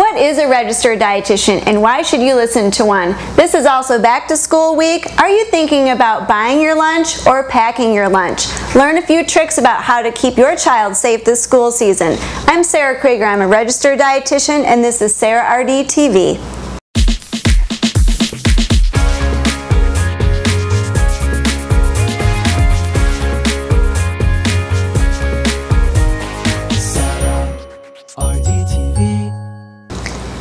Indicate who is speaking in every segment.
Speaker 1: What is a registered dietitian and why should you listen to one? This is also back to school week. Are you thinking about buying your lunch or packing your lunch? Learn a few tricks about how to keep your child safe this school season. I'm Sarah Krieger. I'm a registered dietitian and this is Sarah RD TV.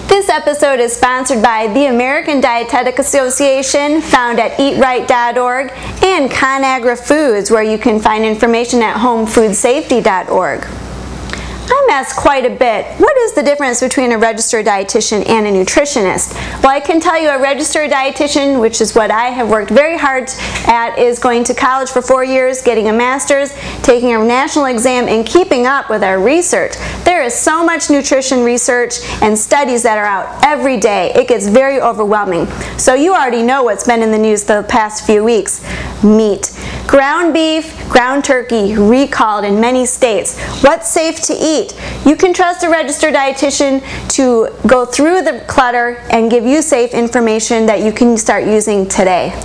Speaker 1: This episode is sponsored by the American Dietetic Association, found at eatright.org, and ConAgra Foods, where you can find information at homefoodsafety.org. I'm asked quite a bit, what is the difference between a registered dietitian and a nutritionist? Well, I can tell you a registered dietitian, which is what I have worked very hard at, is going to college for 4 years, getting a master's, taking a national exam, and keeping up with our research. There is so much nutrition research and studies that are out every day. It gets very overwhelming. So you already know what's been in the news the past few weeks. Meat. Ground beef, ground turkey, recalled in many states. What's safe to eat? You can trust a registered dietitian to go through the clutter and give you safe information that you can start using today.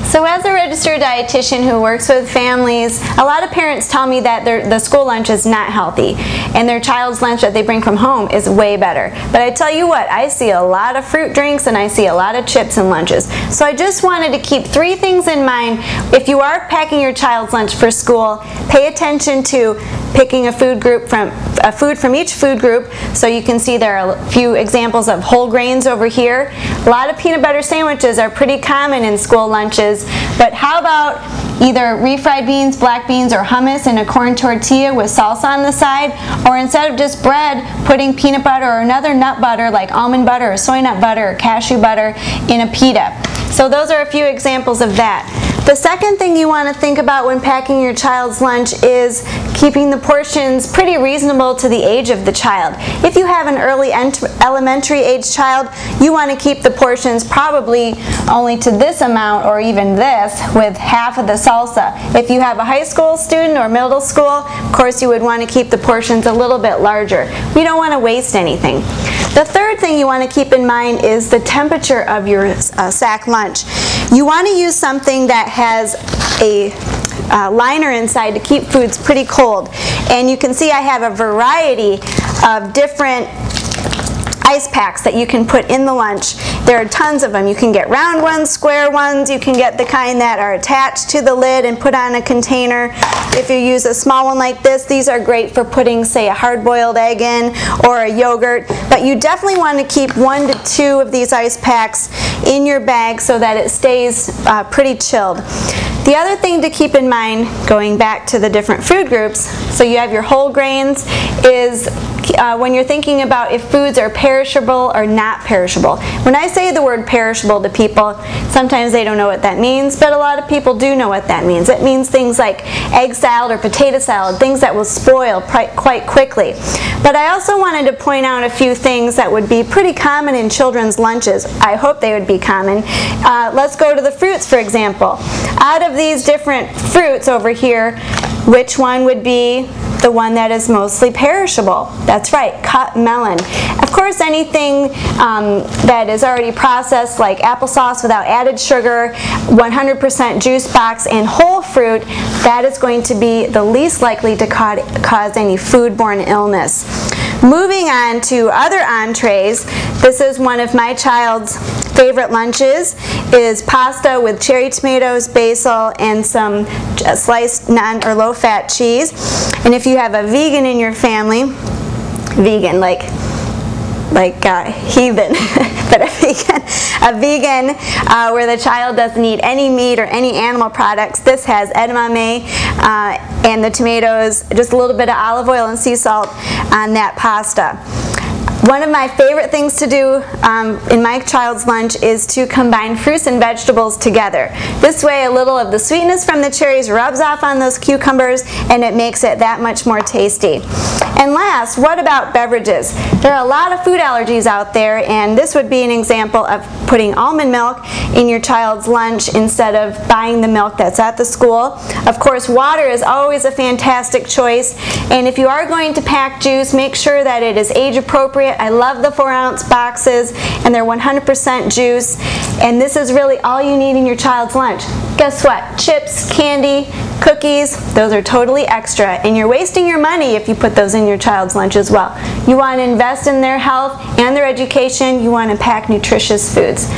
Speaker 1: So as a registered dietitian who works with families, a lot of parents tell me that the school lunch is not healthy and their child's lunch that they bring from home is way better. But I tell you what, I see a lot of fruit drinks and I see a lot of chips in lunches. So I just wanted to keep 3 things in mind. If you are packing your child's lunch for school, pay attention to picking a food from each food group. So you can see there are a few examples of whole grains over here. A lot of peanut butter sandwiches are pretty common in school lunches, but how about either refried beans, black beans, or hummus in a corn tortilla with salsa on the side, or instead of just bread, putting peanut butter or another nut butter like almond butter or soy nut butter or cashew butter in a pita. So those are a few examples of that. The second thing you want to think about when packing your child's lunch is keeping the portions pretty reasonable to the age of the child. If you have an early elementary age child, you want to keep the portions probably only to this amount or even this, with half of the salsa. If you have a high school student or middle school, of course you would want to keep the portions a little bit larger. We don't want to waste anything. The third thing you want to keep in mind is the temperature of your sack lunch. You want to use something that has a liner inside to keep foods pretty cold. And you can see I have a variety of different ice packs that you can put in the lunch. There are tons of them. You can get round ones, square ones. You can get the kind that are attached to the lid and put on a container. If you use a small one like this, these are great for putting, say, a hard-boiled egg in or a yogurt. But you definitely want to keep 1 to 2 of these ice packs in your bag so that it stays pretty chilled. The other thing to keep in mind, going back to the different food groups, so you have your whole grains, is when you're thinking about if foods are perishable or not perishable. When I say the word perishable to people, sometimes they don't know what that means, but a lot of people do know what that means. It means things like egg salad or potato salad, things that will spoil quite quickly. But I also wanted to point out a few things that would be pretty common in children's lunches. I hope they would be common. Let's go to the fruits, for example. Out of these different fruits over here, which one would be the one that is mostly perishable? That's right, cut melon. Of course, anything that is already processed, like applesauce without added sugar, 100% juice box, and whole fruit, that is going to be the least likely to cause any foodborne illness. Moving on to other entrees, this is one of my child's favorite lunches, is pasta with cherry tomatoes, basil, and some sliced non or low-fat cheese. And if you have a vegan in your family, vegan like heathen, but a vegan where the child doesn't eat any meat or any animal products, this has edamame and the tomatoes, just a little bit of olive oil and sea salt on that pasta. One of my favorite things to do in my child's lunch is to combine fruits and vegetables together. This way a little of the sweetness from the cherries rubs off on those cucumbers and it makes it that much more tasty. And last, what about beverages? There are a lot of food allergies out there, and this would be an example of putting almond milk in your child's lunch instead of buying the milk that's at the school. Of course, water is always a fantastic choice, and if you are going to pack juice, make sure that it is age appropriate. I love the 4-ounce boxes, and they're 100% juice, and this is really all you need in your child's lunch. Guess what? Chips, candy, cookies, those are totally extra, and you're wasting your money if you put those in your child's lunch as well. You want to invest in their health and their education. You want to pack nutritious foods.